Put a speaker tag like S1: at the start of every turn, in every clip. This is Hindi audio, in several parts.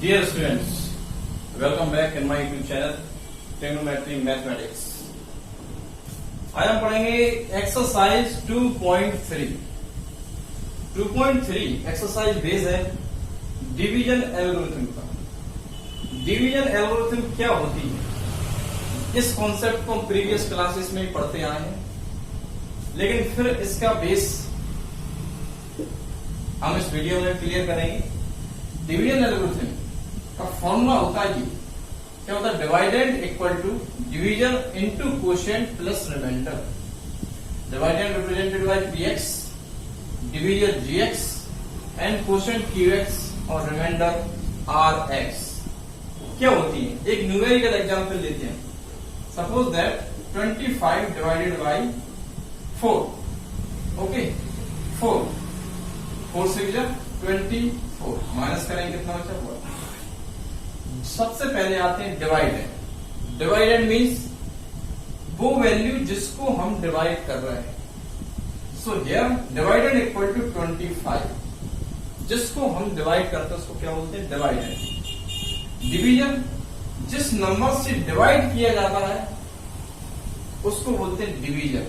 S1: Dear students, welcome back in my YouTube channel Trigonometry Mathematics. आज हम पढ़ेंगे एक्सरसाइज 2.3. 2.3 एक्सरसाइज बेस है डिवीजन एल्गोरिथम का. डिवीजन एल्गोरिथम क्या होती है, इस कॉन्सेप्ट को प्रीवियस क्लासेस में पढ़ते आए हैं, लेकिन फिर इसका बेस हम इस वीडियो में क्लियर करेंगे. डिवीजन एल्गोरिथम का फॉर्मूला होता है क्या होता है, dividend equal to division into quotient plus reminder. Dividend represented by px, division gx and quotient qx और रिमाइंडर rx. क्या होती है, एक न्यूमेरिकल एग्जांपल लेते हैं. Suppose that 25 divided by 4. Okay, 4 से 24 माइनस करेंगे कितना बचा हुआ. सबसे पहले आते हैं डिवाइडेंड. डिवाइडेंड मीन्स वो वैल्यू जिसको हम डिवाइड कर रहे हैं. So here dividend equal to 25. जिसको हम डिवाइड करते हैं उसको क्या बोलते हैं, डिवाइडेंड. डिवीजन जिस नंबर से डिवाइड किया जाता है उसको बोलते हैं डिवीजन.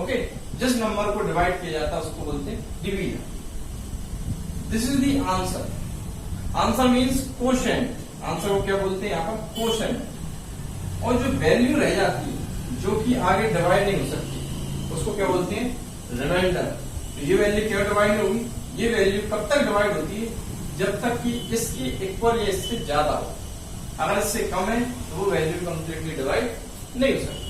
S1: ओके, जिस नंबर को डिवाइड किया जाता है उसको बोलते हैं division. This is the answer. Answer means quotient. Answer को क्या बोलते हैं यहाँ पर, कोशेंट. और जो वैल्यू रह जाती है जो कि आगे डिवाइड नहीं हो सकती उसको क्या बोलते हैं, रिमाइंडर. तो ये वैल्यू क्या डिवाइड होगी, ये वैल्यू कब तक डिवाइड होती है, जब तक कि इसकी इक्वल या इससे ज्यादा हो. अगर इससे कम है तो वो वैल्यू कंप्लीटली डिवाइड नहीं हो सकती.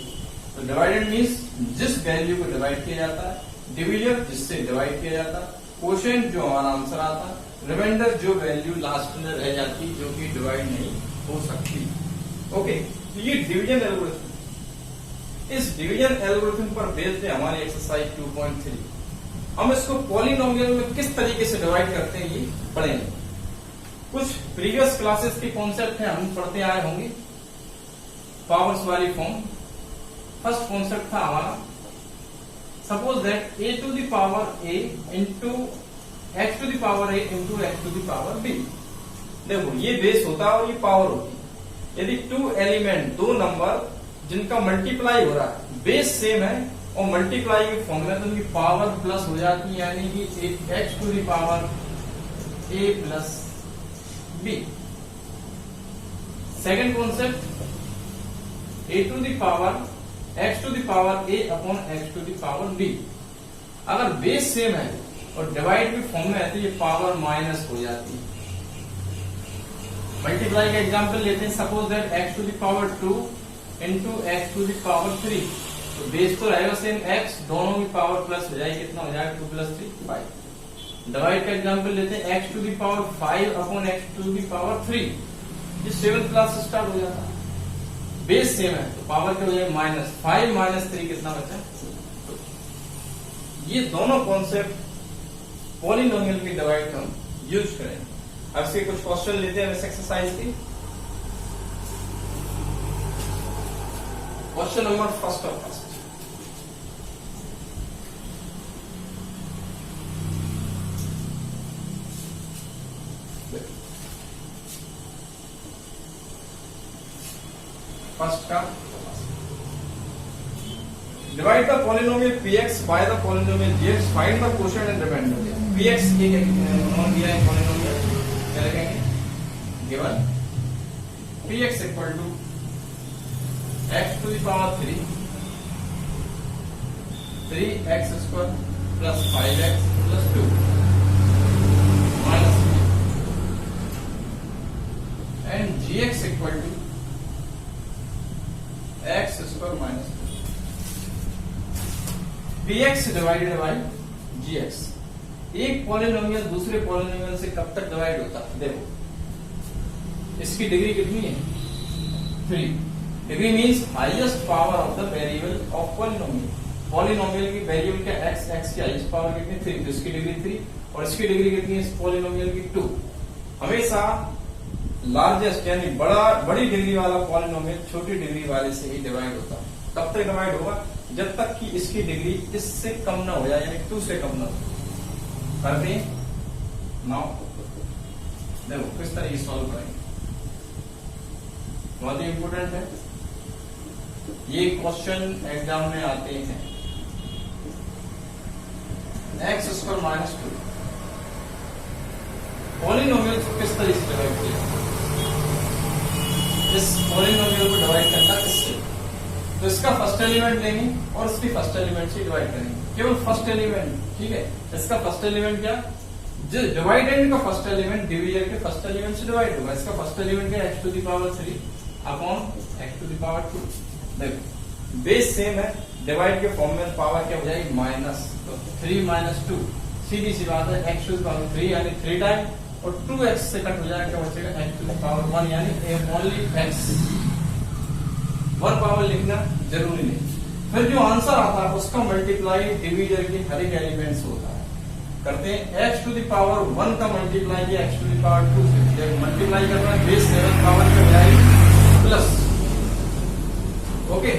S1: तो डिवाइडेड मीन्स जिस वैल्यू को डिवाइड किया जाता है, डिवीजन जिससे डिवाइड किया जाता है, कोशेंट जो हमारा आंसर आता है, रिमाइंडर जो वैल्यू लास्ट में रह जाती जो कि डिवाइड नहीं हो सकती. ओके, तो ये डिवीजन एल्गोरिथम. इस डिवीजन एल्गोरिथम पर बेस्ड है हमारी एक्सरसाइज 2.3. हम इसको पॉलिनोमियल में किस तरीके से डिवाइड करते हैं ये पढ़ेंगे. कुछ प्रीवियस क्लासेस के कॉन्सेप्ट है हम पढ़ते आए होंगे पावर्स वाली फॉर्म. फर्स्ट कॉन्सेप्ट था हमारा, suppose that a to the power a into x to the power a into x to the power b. देखो ये बेस होता है और ये पावर होती है. यदि टू एलिमेंट, दो नंबर जिनका मल्टीप्लाई हो रहा है, बेस सेम है और मल्टीप्लाई के फॉर्मूला तो उनकी पावर प्लस हो जाती है, यानी कि x to the power a plus b. Second concept, a to the power x to the power a upon x to the power b. अगर बेस सेम है और डिवाइड भी फॉर्म में है तो ये पावर माइनस हो जाती है. मल्टीप्लाई का एग्जांपल लेते हैं. Suppose that x to the power 2 into x to the power 3. तो बेस तो रहेगा सेम x, दोनों की पावर प्लस हो जाएगी, कितना हो जाएगा 2 प्लस 3 5. डिवाइड का एग्जांपल लेते हैं. x to the power 5 upon x to the power 3. ये 7th क्लास से स्टार्ट हो जाता है. बेस सेम है तो पावर क्या हो जाएगा माइनस 5 माइनस 3 कितना बचा. तो ये दोनों कॉन्सेप्ट पॉलिनोमियल की डिवाइड हम यूज करेंगे. अब से कुछ क्वेश्चन लेते हैं इस एक्सरसाइज की. Question number first. फर्स्ट का divide the polynomial px by the polynomial gx, find the quotient and reminder. px ये उन्होंने दिया है पॉलिनोमियल, क्या लिखेंगे, given px equal to x to the power 3x square plus 5x plus 2 minus 3 and gx equal to x square minus 2. px divided by gx. एक पॉलिनोमियल दूसरे पॉलिनोमियल से कब तक डिवाइड होता है, देखो इसकी डिग्री कितनी है, 3. Degree means highest power of the variable of polynomial. Polynomial की वेरिएबल का x की हाईएस्ट पावर कितनी, 3. तो इसकी डिग्री 3 और इसकी डिग्री कितनी है, इस पॉलिनोमियल की 2. हमेशा लार्जेस्ट यानी बड़ी डिग्री वाला पॉलिनोमियल छोटी डिग्री वाले से ही डिवाइड होता है. कब तक डिवाइड होगा, जब तक कि इसकी डिग्री इससे कम ना हो जाए, यानी 2 से कम ना हो. करते हैं नाउ देखो किस तरह सॉल्व करेंगे, बहुत ही इंपोर्टेंट है ये क्वेश्चन एग्जाम में आते हैं। एक्स स्क्वायर माइनस 2 पॉलिनोमियल को किस तरह से डिवाइड किया, इस पॉलिनोमियल को डिवाइड करना इससे, तो इसका फर्स्ट एलिमेंट लेंगे और इसकी फर्स्ट एलिमेंट से डिवाइड करेंगे, केवल फर्स्ट एलिमेंट, ठीक है। इसका फर्स्ट एलिमेंट क्या, जो डिवाइडेंड का फर्स्ट एलिमेंट डिवीजर के फर्स्ट एलिमेंट से डिवाइड होगा। इसका फर्स्ट एलिमेंट क्या, x to the power 3 upon x to the power 2। देखो बेस सेम है, डिवाइड के फॉर्म में पावर क्या हो जाएगी माइनस, तो 3 माइनस 2 सीधी सी बात है, x टू द पावर 3 यानी 3 टाइम और 2x से कट हो जाएगा, क्या बचेगा x टू द पावर 1 यानी ओनली x। 1 पावर लिखना जरूरी नहीं, फिर जो आंसर आता है उसका मल्टीप्लाई डिवीजर के हर एक एलिमेंट से होता है। करते हैं x टू द पावर 1 का मल्टीप्लाई किया x टू द पावर 2 से, मल्टीप्लाई करना बेस 7 पावर क्या हो जाएगी प्लस, ओके।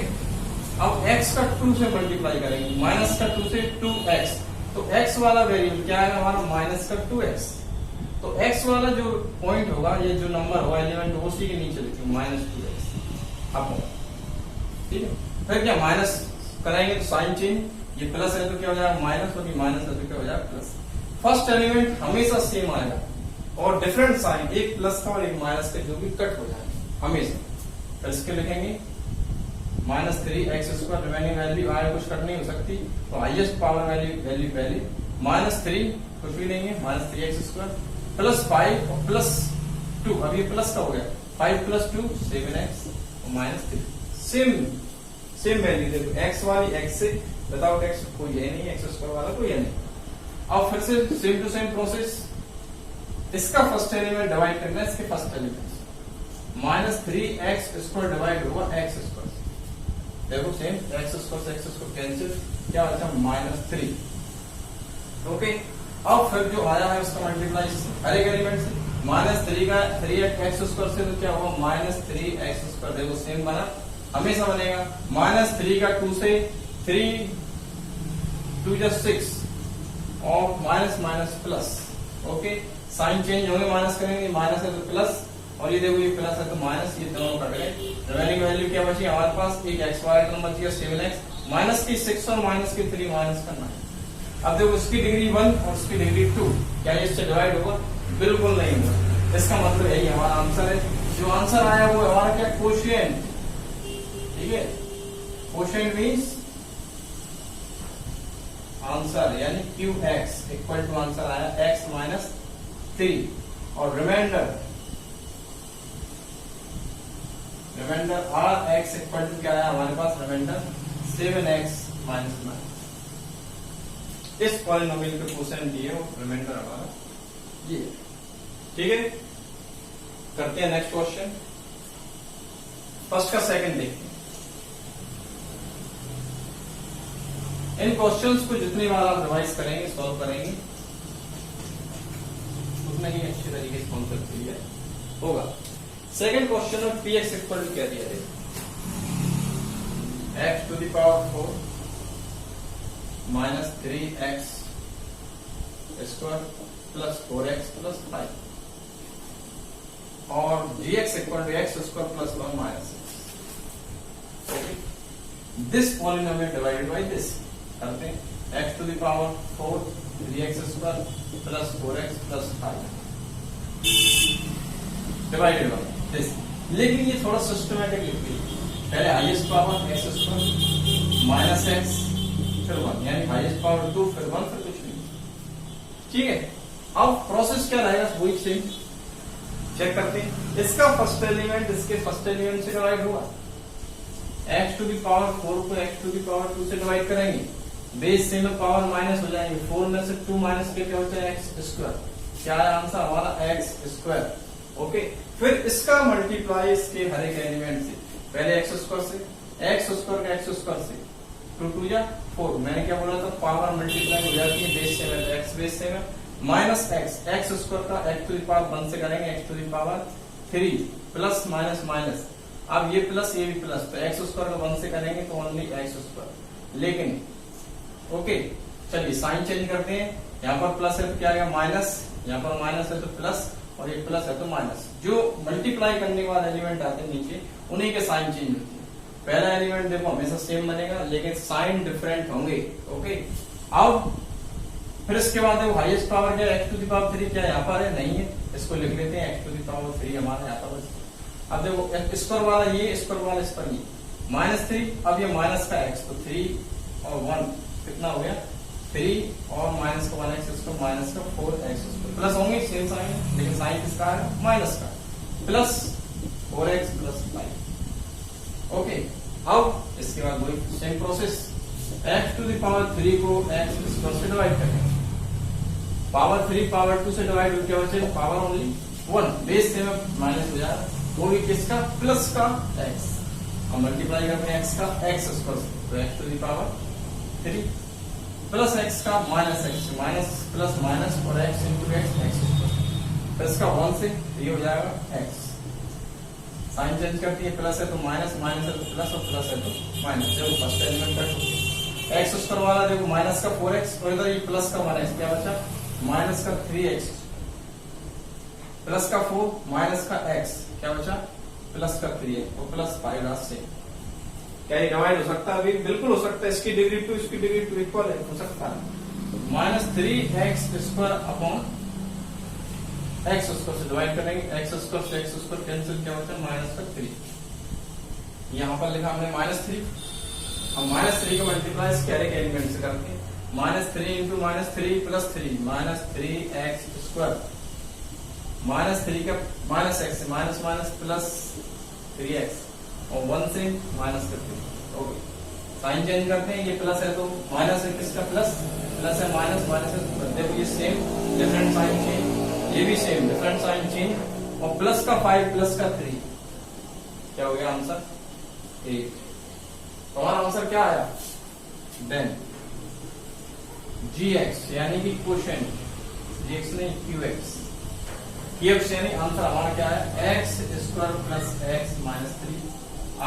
S1: अब x का 2 से मल्टीप्लाई करेंगे, माइनस का 2 से 2x, तो x वाला वैल्यू क्या है हमारा माइनस का 2x, तो x वाला जो पॉइंट होगा, ये जो नंबर होगा एलिमेंट उसी के नीचे लिखिए माइनस 2x अब, ठीक है। फिर क्या माइनस कराएंगे तो साइन चेंज, ये प्लस है तो क्या हो जाएगा माइनस, और ये माइनस है तो क्या हो जाएगा प्लस। फर्स्ट एलिमेंट हमेशा सेम आएगा और डिफरेंट साइन, एक प्लस का और एक माइनस का जो भी कट हो जाएगा हमेशा। फिर इसके लिखेंगे minus 3x square, remaining value आए कुछ कट नहीं हो सकती, तो हाईएस्ट पावर वैल्यू पहले माइनस 3 कुछ भी नहीं है, माइनस 3x स्क्वायर प्लस 5 और प्लस 2, अब ये प्लस का हो गया, 5 प्लस 2 7x और माइनस 3 सेम वैल्यू। देखो x वाली x से, विदाउट x कोई है नहीं, x स्क्वायर वाला कोई है नहीं। अब फिर से सेम टू सेम प्रोसेस, इसका फर्स्ट एलिमेंट डिवाइड करना है इसके फर्स्ट एलिमेंट से, माइनस 3x स्क्वायर डिवाइड होगा x स्क्वायर से, देखो सेम x स्क्वायर से x स्क्वायर कैंसिल, क्या बचा माइनस 3, ओके। अब फिर जो आया है उसका मल्टीप्लाई हर एक एलिमेंट से, माइनस 3 का 3x स्क्वायर से तो क्या होगा माइनस 3x स्क्वायर, देखो सेम बना, हमेशा बनेगा। माइनस 3 का 2 से 3 2 6 और minus minus plus, okay. Sign change होंगे, माइनस करेंगे, माइनस है तो प्लस, और ये देखो ये प्लस है तो माइनस, ये दोनों कट गए। रिमेनिंग वैल्यू क्या बची हमारे पास, एक x वाला टर्म बच गया 7x, माइनस की 6 और माइनस की 3 माइनस का 9। अब देखो इसकी डिग्री 1 और इसकी डिग्री 2, क्या ये इससे डिवाइड होगा, बिल्कुल नहीं होगा। इसका मतलब यही हमारा आंसर है, जो आंसर आया वो हमारा क्या कोशिएंट, ठीक है। कोशिएंट मींस आंसर, यानी QX इक्वल टू आंसर आया x माइनस 3 और रिमाइंडर RX इक्वल टू क्या आया हमारे पास, रिमाइंडर 7x माइनस 9। इस पॉलिनोमियल के कोशिएंट दिए और रिमाइंडर हमारा ये, ठीक है। करते हैं नेक्स्ट क्वेश्चन, फर्स्ट का सेकंड देखते हैं। इन क्वेश्चंस को जितनी बार आप रिवाइज करेंगे, सॉल्व करेंगे, उतना ही अच्छे तरीके से कॉन्सेप्ट क्लियर होगा। सेकंड क्वेश्चन में px इक्वल टू क्या दिया है, x to the power 4 minus 3x square plus 4x plus 5 और gx equal to x square plus 1 minus 6, okay. This polynomial divided by this, करते हैं x to the power 4 3x square plus 4x plus 5 divided by this. लेकिन ये थोड़ा सिस्टमैटिक लिखिए, पहले highest power x square minus x फिर 1, यानी हाईएस्ट पावर 2 फिर 1 फिर कुछ नहीं, ठीक है। अब प्रोसेस क्या रहेगा वही सेम चेक करते हैं। इसका फर्स्ट एलिमेंट इसके फर्स्ट एलिमेंट से डिवाइड हुआ, x टू द पावर 4 को x टू द पावर 2 से डिवाइड करेंगे, बेस से में पावर माइनस हो जाएंगे, 4 में से 2 माइनस के क्या होता है x स्क्वायर, क्या है आंसर हमारा x स्क्वायर, ओके। फिर इसका मल्टीप्लाई इसके हर एक एलिमेंट से, पहले x स्क्वायर से, x स्क्वायर का x स्क्वायर से, 2 2 जा 4, मैंने क्या बोला था पावर मल्टीप्लाई हो जाती है बेस से में, x बेस से में माइनस x स्क्वायर का x टू द पावर 1 से करेंगे x to the power 3 plus minus minus, अब ये प्लस ये भी प्लस, तो x स्क्वायर का 1 से करेंगे तो ओनली x स्क्वायर। लेकिन ओके चलिए साइन चेंज करते हैं, यहाँ पर प्लस है तो क्या आएगा माइनस, यहाँ पर माइनस है तो प्लस, और ये प्लस है तो माइनस। जो मल्टीप्लाई करने के बाद एलिमेंट आते हैं नीचे उन्हीं के साइन चेंज होती है। पहला एलिमेंट देखो हमेशा सेम बनेगा लेकिन साइन डिफरेंट होंगे। ओके, अब फिर इसके बाद देखो हाईएस्ट पावर क्या है, x टू द पावर 3 क्या यहाँ पर है, नहीं है, इसको लिख लेते हैं x टू द पावर 3 हमारा यहाँ पर। अब देखो इस पर वाला ये, इस पर वाला इस पर ये, -3, अब ये माइनस का x तो 3 और 1 कितना हो गया 3 और माइनस का 1x इसको माइनस का 4x प्लस होंगे सेम साइन, लेकिन साइन किसका है माइनस का, प्लस 4x प्लस 5। ओके, अब इसके बाद वही same process, x to the power 3 को x स्क्वायर से डिवाइड करेंगे, पावर 3 पावर 2 से डिवाइड हो क्या बचे पावर ओनली 1, बेस से माइनस हो जाएगा, वो भी किसका प्लस का x, हम मल्टीप्लाई करते हैं x का x स्क्वायर तो x to the power 3 plus x का minus x, minus plus minus और x इंटू x स्क्वायर, फिर इसका 1 से ये हो जाएगा x, साइन चेंज करती है, प्लस है तो माइनस, माइनस है तो प्लस और प्लस है तो माइनस, देखो फर्स्ट एलिमेंट का x स्क्वायर वाला देखो माइनस का 4x और इधर ये प्लस का माइनस क्या बचा माइनस का 3x, प्लस का 4 माइनस का x क्या बचा प्लस का 3x और प्लस 5 रात से क्या ये डिवाइड हो सकता है, अभी बिल्कुल हो सकता है, इसकी डिग्री 2 इसकी डिग्री 2 इक्वल है, हो सकता है, minus 3x square upon x square से डिवाइड करेंगे, x स्क्वायर से x स्क्वायर कैंसिल क्या होता है माइनस का 3, यहाँ पर लिखा हमने -3, अब -3 का मल्टीप्लाई इस कैरे के एलिमेंट से करते हैं, -3 into -3 plus 3 minus 3x square, -3 का minus x minus minus plus 3x और 1 से माइनस करते हैं। ओके, साइन चेंज करते हैं, ये प्लस है तो माइनस है किसका प्लस, प्लस है माइनस, माइनस है देखो ये सेम डिफरेंट साइन चेंज, ये भी सेम डिफरेंट साइन चेंज, और प्लस का 5 प्लस का 3 क्या हो गया आंसर 8, तो हमारा आंसर क्या आया देन gx यानी कि क्वोशिएंट, gx नहीं qx, qx यानी आंसर हमारा क्या है x square plus x minus 3,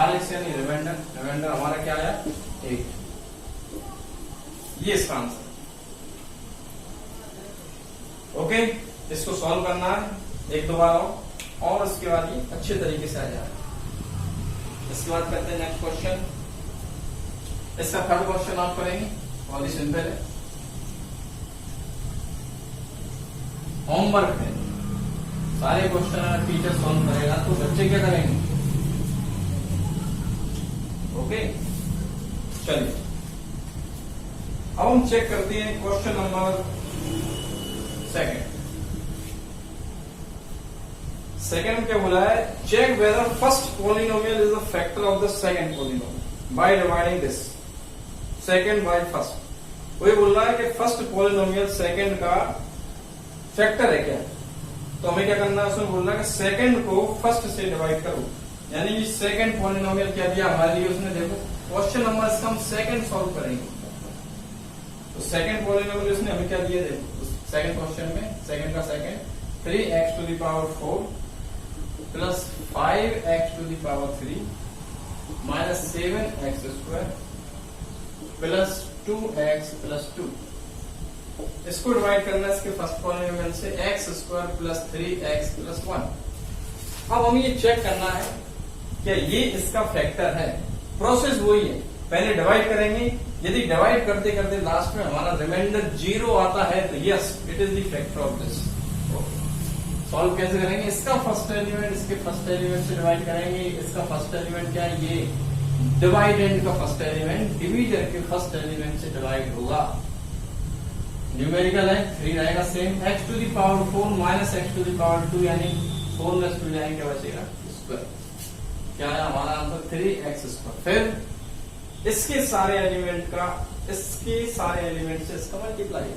S1: rx यानी रिमाइंडर, रिमाइंडर हमारा क्या आया 8, ये इसका आंसर। ओके, इसको सॉल्व करना है एक दो बार और इसके बाद ये अच्छे तरीके से आ जाए। इसके बाद करते हैं नेक्स्ट क्वेश्चन, इसका थर्ड क्वेश्चन आप करेंगे, बहुत ही सिंपल है, होमवर्क है, सारे क्वेश्चन टीचर सॉल्व करेगा तो बच्चे क्या करेंगे। ओके, चलिए अब हम चेक करते हैं क्वेश्चन नंबर सेकंड क्या बोला है, check whether first polynomial is a factor of the second polynomial by dividing this second by first. वो ये बोल रहा है कि फर्स्ट पॉलिनोमियल सेकंड का फैक्टर है क्या, तो हमें क्या करना है, उसमें बोल रहा है कि सेकंड को फर्स्ट से डिवाइड करो, यानी सेकंड पॉलिनोमियल क्या दिया हमारे लिए उसने, देखो क्वेश्चन नंबर इसका हम सेकंड सॉल्व करेंगे, तो सेकंड पॉलिनोमियल उसने हमें क्या दिया, देखो सेकंड क्वेश्चन में सेकंड का second 3x to the power 4 plus 5x to the power 3 minus 7x square plus 2x plus 2, इसको डिवाइड करना है इसके फर्स्ट पॉलिनोमियल से x square plus 3x plus 1। अब हमें ये चेक करना है क्या ये इसका फैक्टर है, प्रोसेस वही है, पहले डिवाइड करेंगे, यदि डिवाइड करते करते लास्ट में हमारा रिमाइंडर 0 आता है तो yes it is the factor of this. Solve कैसे करेंगे, इसका फर्स्ट एलिमेंट इसके फर्स्ट एलिमेंट से डिवाइड करेंगे, इसका फर्स्ट एलिमेंट क्या है ये डिवाइडेंड का फर्स्ट एलिमेंट डिविजर के फर्स्ट एलिमेंट से डिवाइड होगा, न्यूमेरिकल है 3 रहेगा same, x to the power 4 minus x to the power 2 यानी 4 में 2 जाएंगे क्या बचेगा स्क्वायर, क्या है हमारा आंसर 3x स्क्वायर। फिर इसके सारे एलिमेंट का इसके सारे एलिमेंट से इसका मल्टीप्लाई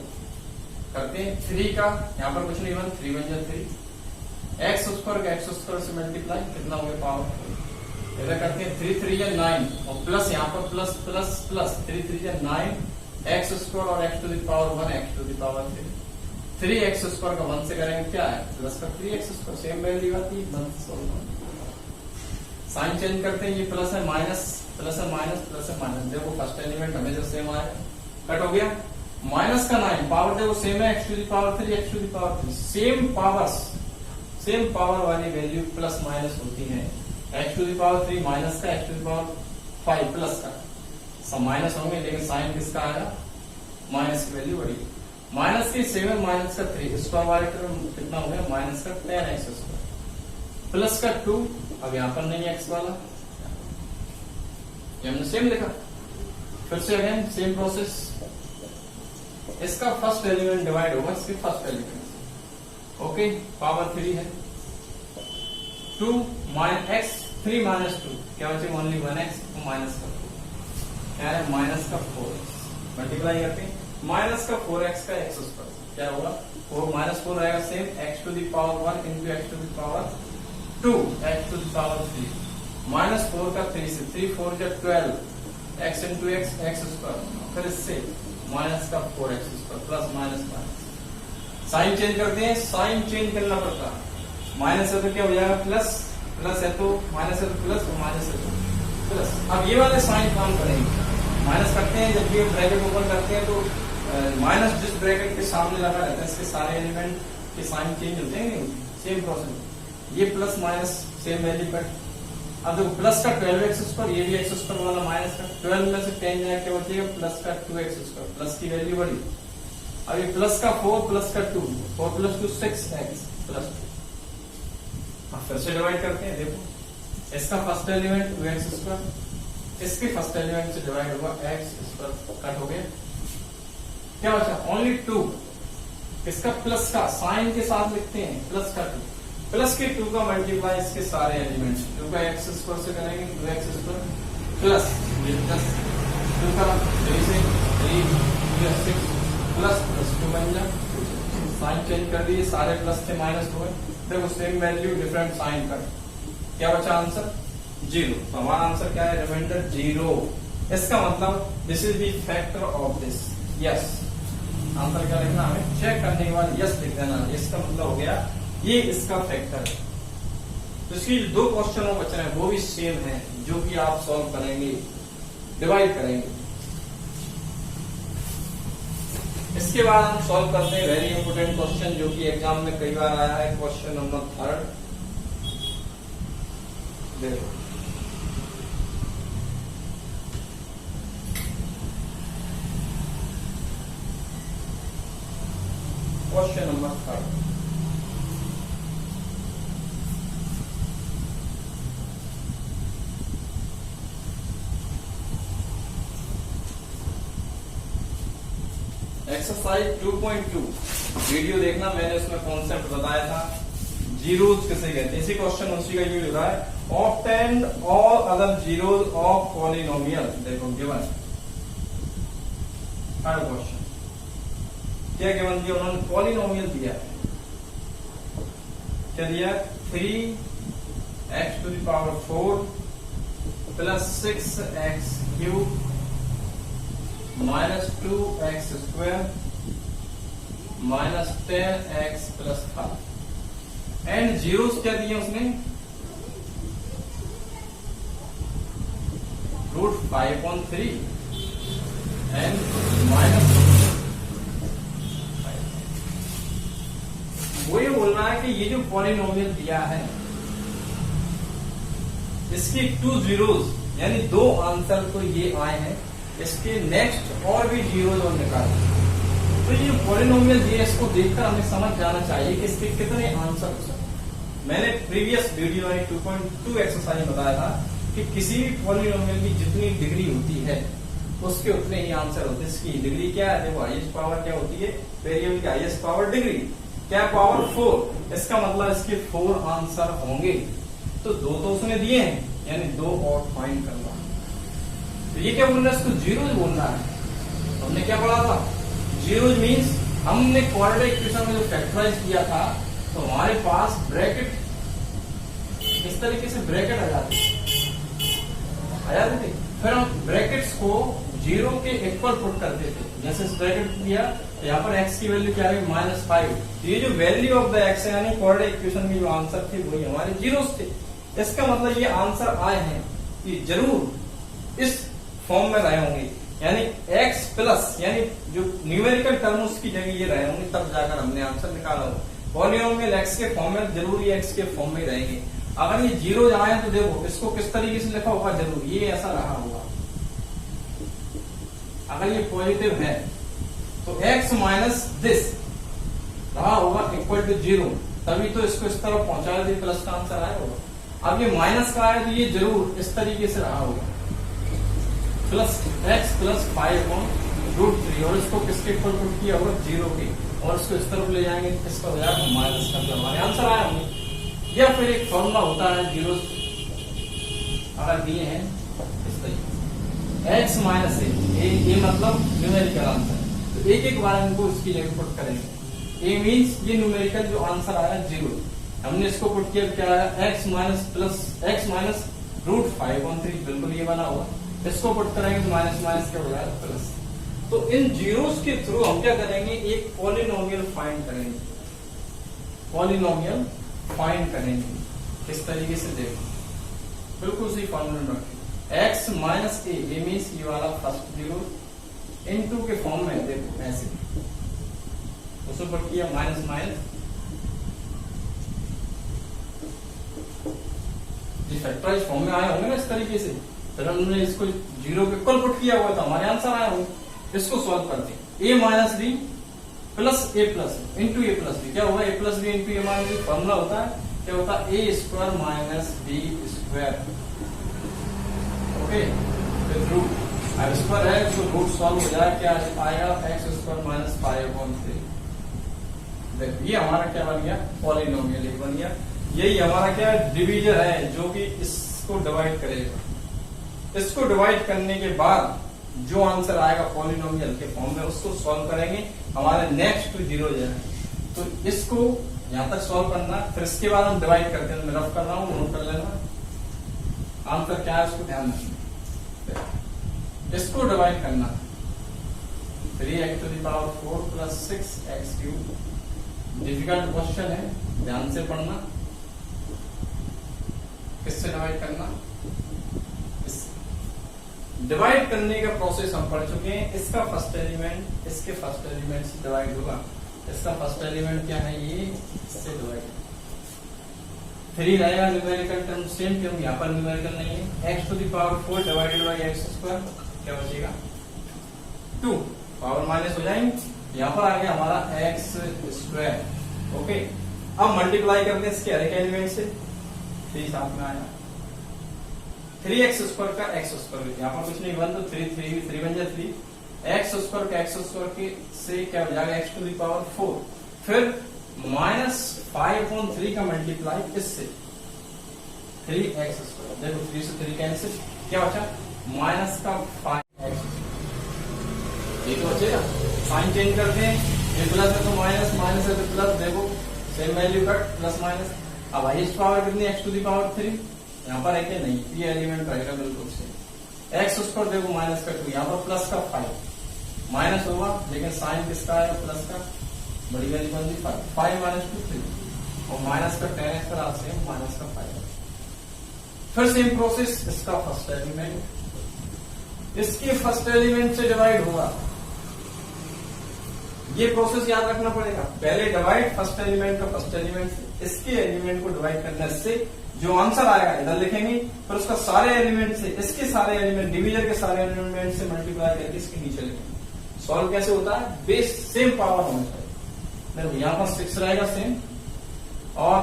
S1: करते हैं, 3 का यहाँ पर कुछ नहीं बन 3 बन जाए 3, x स्क्वायर का x स्क्वायर से मल्टीप्लाई कितना हो गया पावर, इधर करते हैं 3 3 या 9 और प्लस यहाँ पर प्लस प्लस प्लस 3 3 या 9 x स्क्वायर और x to the power 1 x to the power 3x square का 1 से करेंगे क्या है प्लस का 3x स्क्वायर, सेम वैल्यू आती है, साइन चेंज करते हैं, ये प्लस है माइनस प्लस है माइनस प्लस है माइनस, देखो फर्स्ट एलिमेंट हमेशा सेम आया, कट हो गया, माइनस का 9 पावर देखो सेम है x to the power 3 x to the power 3, same powers same power वाली वैल्यू प्लस माइनस होती है। x to the power 3 minus का, x to the power 5 plus का, सब माइनस होंगे लेकिन साइन किसका आएगा, माइनस की वैल्यू बढ़ी। माइनस के 7 माइनस का 3 स्क्वायर वाले टर्म कितना हो गया, माइनस का 10x स्क्वायर प्लस का 2, अब यहाँ पर नहीं है x वाला, ये हमने सेम लिखा। फिर से अगेन सेम प्रोसेस, इसका फर्स्ट एलिमेंट डिवाइड होगा इसके फर्स्ट एलिमेंट से, ओके पावर 3 है, 2 माइनस x 3 माइनस 2 क्या बचे, ओनली 1x तो माइनस का 2 क्या है, माइनस का 4x मल्टीप्लाई करते हैं, माइनस का 4x का x स्क्वायर क्या होगा, 4 माइनस 4 रहेगा same, x to the power 1 into x to the power 2 x to the power 3 minus 4 का 3 से 3 4 जा 12 x into x x square, फिर इससे माइनस का 4x square plus minus minus, sign change करते हैं, साइन चेंज करना पड़ता है, माइनस है तो क्या हो जाएगा प्लस, प्लस है तो माइनस है तो प्लस और माइनस है तो प्लस। अब ये वाले साइन काम करेंगे, माइनस करते हैं जब ये ब्रैकेट ओपन करते हैं तो माइनस जिस ब्रैकेट के सामने लगा रहता है इसके सारे एलिमेंट के साइन चेंज होते हैं, सेम प्रोसेस, ये plus minus same value cut. अब देखो प्लस का 12x स्क्वायर, ये भी x स्क्वायर वाला माइनस का 12 में से 10 जाए क्या बचेगा, प्लस का 2x स्क्वायर, प्लस की वैल्यू बढ़ी। अब ये प्लस का 4 प्लस का 2, 4 प्लस 2 6x प्लस 2। अब फिर से डिवाइड करते हैं, देखो इसका फर्स्ट एलिमेंट 2x स्क्वायर, इसके फर्स्ट एलिमेंट से डिवाइड होगा x स्क्वायर, कट हो गया, क्या बचा ओनली 2। इसका प्लस का साइन के साथ लिखते हैं, प्लस का 2, प्लस के 2 का मल्टीप्लाई इसके सारे एलिमेंट्स, 2 का x स्क्वायर से करेंगे 2x स्क्वायर प्लस ये प्लस 2 का 3 से 3 6 प्लस प्लस 2 बन जाए, साइन चेंज कर दिए, सारे प्लस से माइनस हुए, देखो सेम वैल्यू डिफरेंट साइन कर, क्या बचा आंसर 0। तो हमारा आंसर क्या है, रिमाइंडर 0। इसका मतलब this is the factor of this, yes. Answer क्या लिखना, हमें चेक करने के बाद यस लिख देना, इसका मतलब हो गया ये इसका फैक्टर है। तो इसकी 2 क्वेश्चन और बच रहे हैं वो भी सेम है, जो कि आप सॉल्व करेंगे, डिवाइड करेंगे। इसके बाद हम सॉल्व करते हैं वेरी इंपोर्टेंट क्वेश्चन जो कि एग्जाम में कई बार आया है, क्वेश्चन नंबर 3। देखो क्वेश्चन नंबर 3, एक्सरसाइज 2.2 वीडियो देखना, मैंने उसमें कॉन्सेप्ट बताया था, जीरोज किसे कहते हैं। इसी क्वेश्चन उसी का यूज हो रहा है, obtain all other zeros of polynomial. देखो गिवन थर्ड क्वेश्चन क्या गिवन दिया, उन्होंने पॉलिनोमियल दिया, क्या दिया 3x to the power 4 plus 6x cube minus 2x square minus 10x plus 5 and zeros क्या दिए उसने, √5/3 एंड माइनस। वो ये बोलना है कि ये जो पॉलिनोमियल दिया है इसकी 2 जीरोस यानी 2 आंसर तो ये आए हैं, इसके नेक्स्ट और भी जीरोस और निकाले। तो ये पॉलिनोमियल दिए इसको देखकर हमें समझ जाना चाहिए कि इसके कितने आंसर हो सकते। मैंने प्रीवियस वीडियो में 2.2 एक्सरसाइज बताया था कि किसी भी पॉलिनोमियल की जितनी डिग्री होती है उसके उतने ही आंसर होते हैं। इसकी डिग्री क्या है, देखो हाईएस्ट पावर क्या होती है, वेरिएबल की हाईएस्ट पावर डिग्री, क्या पावर 4, इसका मतलब इसके 4 आंसर होंगे। तो 2 तो उसने दिए हैं, यानी 2 और फाइंड करना। तो ये क्या बोल रहा है, इसको जीरोज बोलना है। हमने क्या पढ़ा था, जीरोज मीन्स हमने क्वाड्रेटिक इक्वेशन में जो फैक्टराइज किया था तो हमारे पास ब्रैकेट इस तरीके से ब्रैकेट आ जाते थे, फिर हम ब्रैकेट्स को 0 के इक्वल पुट करते थे। जैसे इस ब्रैकेट दिया तो यहाँ पर x की वैल्यू क्या है -5, ये जो वैल्यू ऑफ द x है यानी क्वाड्रेटिक इक्वेशन में जो आंसर थे वही हमारे जीरोस थे। इसका मतलब ये आंसर आए हैं कि जरूर इस फॉर्म में रहे होंगे, यानी x प्लस यानी जो न्यूमेरिकल टर्म उसकी जगह ये रहे होंगे, तब जाकर हमने आंसर निकाला हो। पॉलिनोमियल एक्स के फॉर्म में जरूरी एक्स के फॉर्म में रहेंगे। अगर ये जीरो आए तो देखो इसको किस तरीके से लिखा होगा, जरूर ये ऐसा रहा होगा। अगर ये पॉजिटिव है तो एक्स माइनस दिस रहा होगा इक्वल टू जीरो, तभी तो इसको इस तरफ पहुंचाया तो प्लस का आंसर आया होगा। अब ये माइनस का आया तो ये जरूर इस तरीके से रहा होगा, प्लस एक्स प्लस 5/√3, और इसको किसके इक्वल पुट किया होगा, जीरो के, और इसको इस तरफ ले जाएंगे किसका हो जाएगा, माइनस का, तो हमारे आंसर आया होंगे। या फिर एक फॉर्मूला होता है जीरो अगर दिए हैं इस तरीके, एक्स माइनस ए मतलब न्यूमेरिकल आंसर, तो एक एक बार इनको उसकी जगह पुट करेंगे। ए मीन्स ये न्यूमेरिकल जो आंसर आया जीरो, हमने इसको पुट किया क्या आया, एक्स माइनस √5/3, बिल्कुल ये बना हुआ। इसको पुट करेंगे तो माइनस माइनस क्या हो जाएगा, प्लस। तो इन जीरोस के थ्रू हम क्या करेंगे, एक पॉलिनोमियल फाइंड करेंगे, पॉलिनोमियल फाइंड करेंगे। किस तरीके से देखो, बिल्कुल सही फॉर्मूला रखें, एक्स माइनस ए मीन्स ये वाला फर्स्ट जीरो इनटू के फॉर्म में, देखो ऐसे उसको पुट किया माइनस माइनस, ये फैक्टराइज फॉर्म में आए होंगे ना इस तरीके से, फिर हमने इसको जीरो के इक्वल पुट किया हुआ था, हमारे आंसर आए होंगे। इसको सॉल्व करते हैं, a minus b plus a plus into a plus b, क्या होगा, a plus b into a minus b, formula होता है क्या होता है, a square minus b square, okay, with root, अब स्क्वायर है तो रूट सॉल्व हो जाए, क्या आएगा, एक्स स्क्वायर माइनस 5/3। देखो ये हमारा क्या बन गया, पॉलिनोमियल एक बन गया। यही हमारा क्या डिवीजर है जो कि इसको डिवाइड करेगा। इसको डिवाइड करने के बाद जो आंसर आएगा पॉलिनोमियल के फॉर्म में उसको सॉल्व करेंगे, हमारे नेक्स्ट टू जीरो जाए। तो इसको यहां तक सॉल्व करना, फिर इसके बाद हम डिवाइड करते हैं। मैं रफ कर रहा हूं, नोट कर लेना आंसर क्या है, उसको ध्यान रखना। इसको डिवाइड करना 3x⁴ plus 6x³। Difficult question है, ध्यान से पढ़ना। किससे डिवाइड करना, डिवाइड करने का प्रोसेस हम पढ़ चुके हैं। इसका फर्स्ट एलिमेंट इसके फर्स्ट एलिमेंट से डिवाइड होगा। इसका फर्स्ट एलिमेंट क्या है, ये इससे डिवाइड 3 रहेगा न्यूमेरिकल टर्म सेम, क्योंकि यहाँ पर न्यूमेरिकल नहीं है। x⁴ डिवाइडेड बाई x², क्या बचेगा 2, पावर माइनस हो जाएंगे। यहाँ पर आ गया हमारा x², ओके। अब मल्टीप्लाई करते हैं इसके हर एक एलिमेंट से, 3 साथ में आया, 3x² का x², यहाँ पर कुछ नहीं बन तो 3 बन जाए 3, x² का x² के से क्या हो जाएगा, x⁴। फिर -5/3 का मल्टीप्लाई इससे 3x², देखो 3 से 3 कैंसिल, क्या बचा माइनस का 5x², ये तो बचेगा। साइन चेंज करते हैं, ये प्लस है तो माइनस, माइनस है तो प्लस, देखो same value cut, plus minus. अब हाईएस्ट पावर कितनी, x⁴, यहाँ पर है क्या, नहीं, ये एलिमेंट रहेगा बिल्कुल से। x² देखो माइनस का 2, यहाँ पर प्लस का 5 माइनस होगा, लेकिन साइन किसका है, प्लस का, बड़ी वैल्यू बन गई 5 माइनस 2 3, और माइनस का 10x का सेम माइनस का 5। फिर सेम प्रोसेस, इसका फर्स्ट एलिमेंट इसके फर्स्ट एलिमेंट से डिवाइड होगा। ये प्रोसेस याद रखना पड़ेगा, पहले डिवाइड फर्स्ट एलिमेंट का फर्स्ट एलिमेंट से, इसके एलिमेंट को डिवाइड करने से जो आंसर आएगा इधर लिखेंगे, फिर उसका सारे एलिमेंट से, इसके सारे एलिमेंट, डिवीजर के सारे एलिमेंट से मल्टीप्लाई करके इसके नीचे लिखेंगे। सॉल्व कैसे होता है, बेस सेम पावर होना चाहिए। देखो यहाँ पर 6 रहेगा सेम, और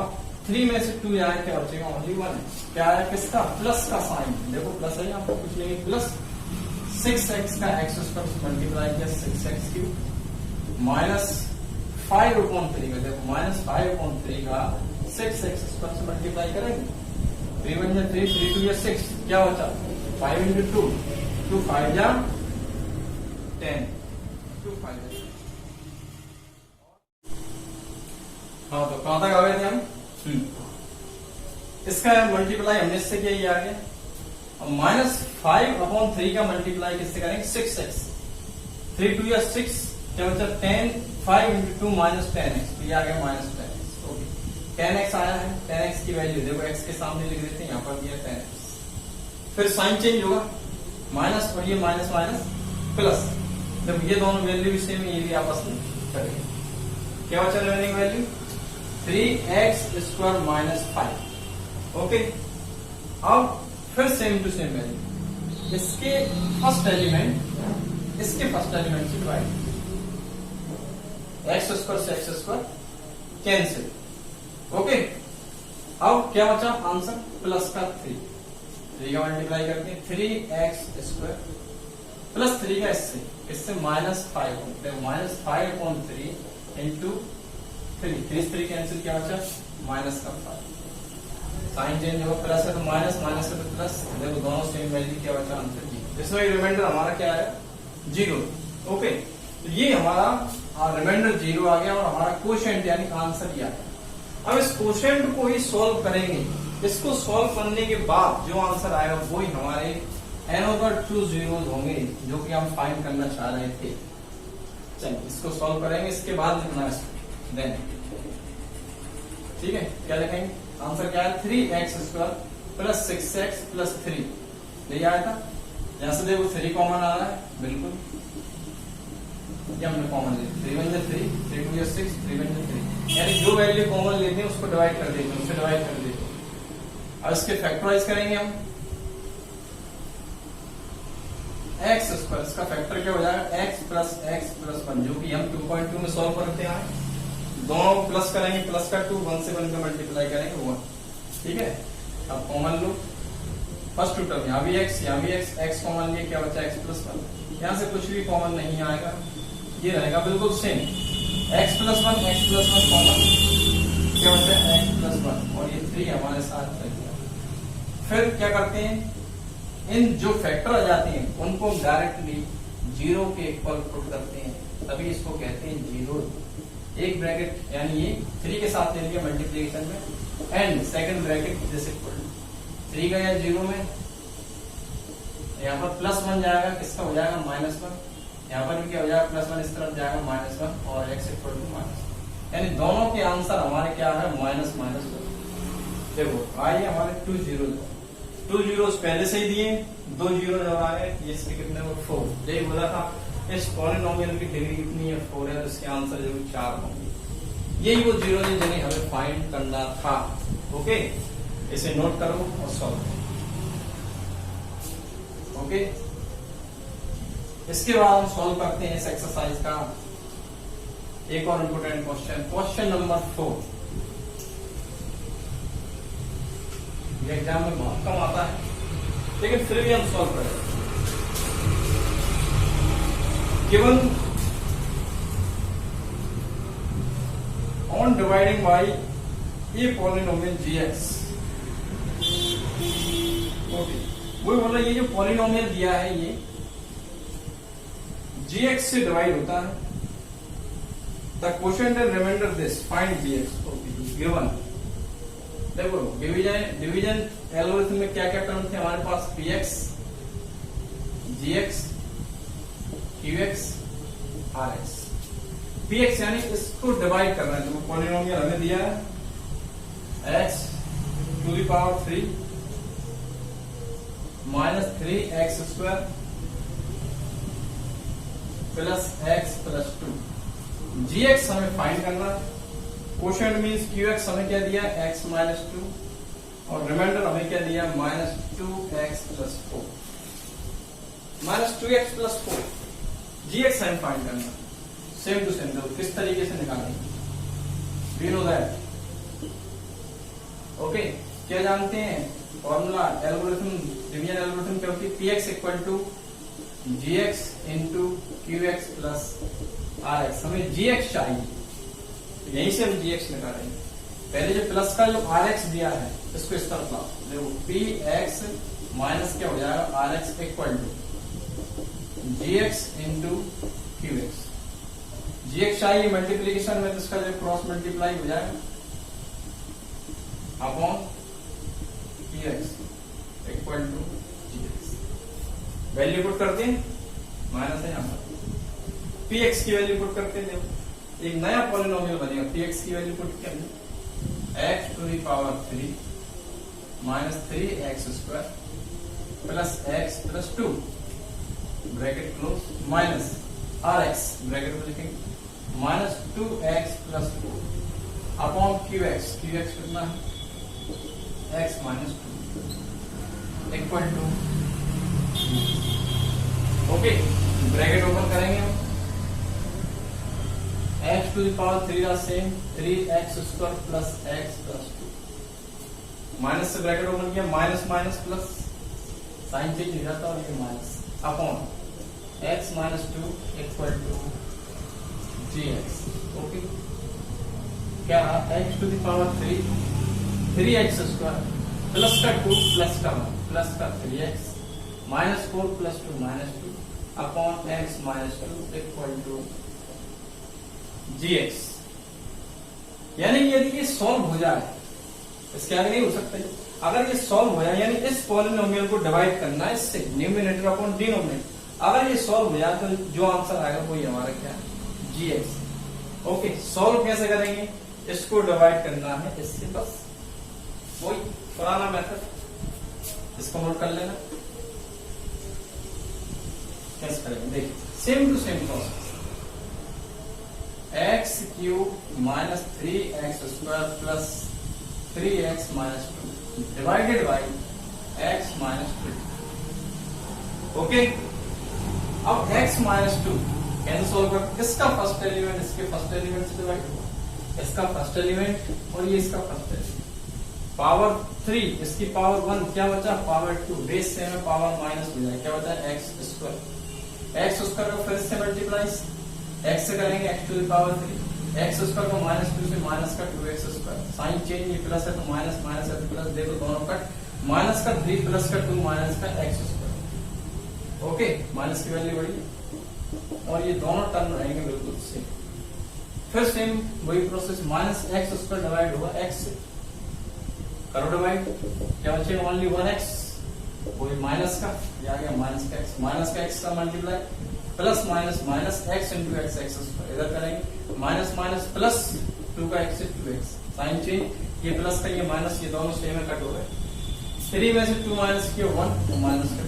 S1: 3 में से 2 यहाँ क्या बचेगा, ओनली 1, क्या है किसका, प्लस का साइन, देखो प्लस है, यहाँ पर कुछ नहीं, प्लस 6x का x² से मल्टीप्लाई किया 6x³ माइनस 5/3 का, देखो -5/3 का 6x² से मल्टीप्लाई करेंगे, 3 1 जा 3, 3 2 या 6, क्या बचा 5 × 2, 2 5 जा 10, 2 5 जा। हाँ तो कहां तक आ गए थे हम, इसका मल्टीप्लाई हमने इससे किया, ये आ गया। अब -5/3 का मल्टीप्लाई किससे करेंगे, 6x, 3 2 या 6, क्या बचा 10, 5 × 2 -10x, तो ये आ गया -10x, ओके। 10x आया है, 10x की वैल्यू देखो x के सामने लिख देते हैं, यहाँ पर दिया 10x। फिर साइन चेंज होगा, माइनस और ये माइनस माइनस प्लस, जब ये दोनों वैल्यू भी सेम है, ये भी आपस में करेंगे, क्या बचा remaining value 3x² minus 5। Okay, अब फिर सेम टू सेम वैल्यू, इसके फर्स्ट एलिमेंट इसके फर्स्ट एलिमेंट से डिवाइड, x² से x² कैंसिल। ओके, अब क्या बचा आंसर, प्लस का 3 का मल्टीप्लाई करते हैं, 3x² प्लस 3 का इससे -5 होते हैं, -5/3 इंटू 3 कैंसिल, क्या बचा माइनस का 5, साइन चेंज होगा, प्लस है तो माइनस, माइनस है तो प्लस, देखो दोनों सेम वैल्यू, क्या बचा आंसर 0। इसमें रिमाइंडर हमारा क्या है 0। ओके, तो ये हमारा रिमाइंडर 0 आ गया और हमारा क्वोशिएंट यानी आंसर ये आ गया। अब इस क्वोशिएंट को ही सॉल्व करेंगे, इसको सॉल्व करने के बाद जो आंसर आएगा वो ही हमारे एनोदर 2 zeros होंगे जो कि हम फाइंड करना चाह रहे थे। चलिए इसको सॉल्व करेंगे, इसके बाद लिखना है देन, ठीक है। क्या लिखेंगे, आंसर क्या है 3x² प्लस 6x प्लस 3, यही आया था। यहां से देखो 3 कॉमन आ रहा है, बिल्कुल ये हमने कॉमन ले, 3 1 3, 3 2 6, 3 1 3, यानी जो वैल्यू कॉमन लेते हैं उसको डिवाइड कर देते हैं, उससे डिवाइड कर देते हैं। अब इसके फैक्टराइज करेंगे हम, x², इसका फैक्टर क्या हो जाएगा x प्लस x प्लस 1, जो कि हम 2.2 में सॉल्व करते हैं। दोनों प्लस करेंगे, प्लस का 2, 1 से 1 का मल्टीप्लाई करेंगे 1, ठीक है। अब कॉमन लो, फर्स्ट टू टर्म यहाँ भी x कॉमन लिए, क्या बचा x प्लस 1, यहाँ से कुछ भी कॉमन नहीं आएगा, ये रहेगा बिल्कुल सेम, x प्लस 1 कॉमन, क्या बचा x प्लस 1, और ये 3 हमारे साथ रह गया। फिर क्या करते हैं, इन जो फैक्टर आ जाते हैं उनको डायरेक्टली 0 के इक्वल पुट करते हैं, तभी इसको कहते हैं 0। एक ब्रैकेट यानी ये 3 के साथ ले लिया मल्टीप्लिकेशन में, एंड सेकंड ब्रैकेट जैसे 3 गया 0 में, यहाँ पर +1 जाएगा, किसका हो जाएगा -1, यहाँ पर भी क्या हो जाएगा +1, इस तरफ जाएगा -1 और x इक्वल टू माइनस, यानी दोनों के आंसर हमारे क्या है -। देखो आइए हमारे 2 zeros पहले से ही दिए, 2 zeros जब आ गए, ये इसके कितने हो 4, यही बोला था इस पॉलिनोमियल की डिग्री कितनी है 4 है, तो इसके आंसर जरूर 4 होंगे। यही वो जीरो है जिन्हें हमें फाइंड करना था। ओके, इसे नोट करो और सॉल्व करो। ओके, इसके बाद हम सॉल्व करते हैं इस एक्सरसाइज का एक और इंपोर्टेंट क्वेश्चन, क्वेश्चन नंबर 4। ये एग्जाम में बहुत कम आता है, लेकिन फिर भी हम सॉल्व करेंगे। Given on dividing by a polynomial gx। Okay, वो बोल रहा है ये जो पॉलिनोमियल दिया है ये gx से डिवाइड होता है। The quotient and reminder this, find gx। Okay, given देखो डिवीजन एल्गोरिथम में क्या क्या टर्म थे हमारे पास, px, gx, qx, rx। px यानी इसको डिवाइड करना है, तो पॉलिनोमियल हमें दिया है x to the power 3 minus 3x² plus x plus 2। gx हमें फाइंड करना है, क्वोशिएंट मींस qx हमें क्या दिया x माइनस 2 और रिमाइंडर हमें क्या दिया minus 2x plus 4, minus 2x plus 4। gx हमें फाइंड करना, सेम टू सेम। देखो किस तरीके से निकालेंगे, वी नो दैट। ओके, क्या जानते हैं फॉर्मूला एल्गोरिथम, डिवीजन एल्गोरिथम क्या होती है, px equal to gx into qx plus rx। हमें gx चाहिए, यहीं से हम gx निकालेंगे। पहले जो प्लस का जो rx दिया है इसको इस तरफ लाओ, देखो px माइनस क्या हो जाएगा rx equal to gx into qx। gx चाहिए मल्टीप्लीकेशन में, तो इसका जो क्रॉस मल्टीप्लाई हो जाएगा upon qx equal to gx। Value put करते हैं, माइनस है यहाँ पर, px की वैल्यू पुट करते हैं। देखो एक नया पॉलिनोमियल बनेगा, px की वैल्यू पुट करनी x to the power 3 minus 3x² plus x plus 2 bracket close minus rx bracket में लिखेंगे minus 2x plus 4 upon q x कितना है x minus 2 equal to, okay bracket open करेंगे हम, एक्स टू द पावर 3 का same 3x square plus x plus 2, minus से ब्रैकेट ओपन किया, minus minus plus sign change हो जाता और ये minus upon x minus 2 equal to gx, okay क्या x to the power 3x square plus का 2 प्लस का 1 प्लस का 3x minus 4 plus 2 minus 2 upon x minus 2 equal to gx। यानी यदि ये सॉल्व हो जाए, इसके आगे नहीं हो सकता है, अगर ये सॉल्व हो जाए यानी इस पॉलिनोमियल को डिवाइड करना है इससे न्यूमरेटर अपॉन डिनोमिनेटर, अगर ये सॉल्व हो जाए तो जो आंसर आएगा वही हमारा क्या है gx। ओके सॉल्व कैसे करेंगे, इसको डिवाइड करना है इससे, बस वही पुराना मेथड, इसको नोट कर लेना कैसे करेंगे, देखिए same to same process, x cube minus 3x square plus 3x minus 2 divided by x minus 2, okay अब x माइनस 2 कैसे सोल्व कर, इसका फर्स्ट एलिमेंट इसके फर्स्ट एलिमेंट से डिवाइड होगा, इसका फर्स्ट एलिमेंट और ये इसका फर्स्ट एलिमेंट, पावर 3 इसकी पावर 1 क्या बचा पावर 2, बेस से हमें पावर माइनस हो जाए, क्या बचा x स्क्वायर को फिर से मल्टीप्लाई x से करेंगे x to the power 3, x square को माइनस 2 से माइनस का 2x स्क्वायर, साइन चेंज ये प्लस है तो माइनस माइनस है तो प्लस, देखो दोनों कट, माइनस का 3 प्लस का 2 माइनस का x स्क्वायर, ओके माइनस की वैल्यू बढ़ी और ये दोनों टर्म रहेंगे बिल्कुल सेम, फिर सेम वही process, minus x square divide होगा x से, करो डिवाइड, क्या बचेगा ओनली 1x, वही माइनस का ये आ गया माइनस का x का multiply plus minus minus x into x x square, इधर करेंगे माइनस माइनस प्लस 2 का x से 2x, साइन चेंज ये प्लस का ये माइनस, ये दोनों सेम में कट हो गए, 3 में से 2 माइनस किया 1 तो माइनस का,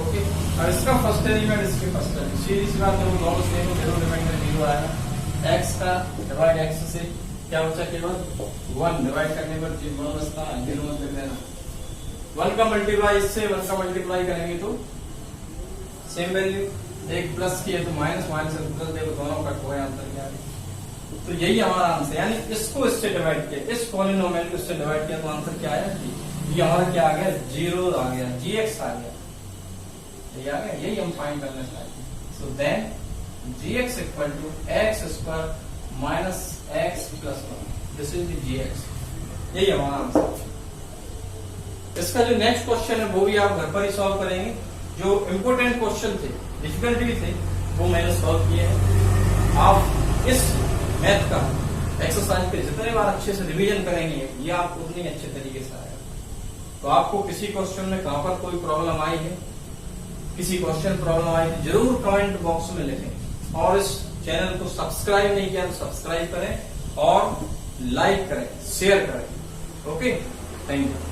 S1: ओके अब इसका फर्स्ट एलिमेंट इसके फर्स्ट एलिमेंट, सीधी सी बात है वो दोनों सेम है, जीरो डिवाइड 0 आएगा, x का डिवाइड x से क्या बचा केवल 1 डिवाइड करने पर 0 बचता है, 0 मत लिख देना, 1 का मल्टीप्लाई इससे 1 का मल्टीप्लाई करेंगे तो सेम वैल्यू, एक प्लस की है तो माइनस माइनस है तो प्लस, देखो दोनों कट हुए आंसर क्या है, तो यही हमारा आंसर, यानी इसको इससे डिवाइड किया, इस पॉलिनोमियल को इससे डिवाइड किया तो आंसर क्या आया, ये हमारा क्या आ गया 0 आ गया, gx आ गया, ये आ गया, यही हम फाइंड करना चाहते हैं, so then gx equal to x square minus x plus 1, this is the gx, यही हमारा आंसर। इसका जो नेक्स्ट क्वेश्चन है वो भी आप घर पर ही सॉल्व करेंगे, जो इम्पोर्टेंट क्वेश्चन थे डिफिकल्टी भी थे वो मैंने सॉल्व किए हैं, आप इस मैथ का एक्सरसाइज पे जितने बार अच्छे से रिवीजन करेंगे ये आपको उतनी अच्छे तरीके से आएगा। तो आपको किसी क्वेश्चन में कहां पर कोई प्रॉब्लम आई है, किसी क्वेश्चन प्रॉब्लम आई है, जरूर कमेंट बॉक्स में लिखें, और इस चैनल को सब्सक्राइब नहीं किया तो सब्सक्राइब करें और लाइक करें, शेयर करें, ओके थैंक यू।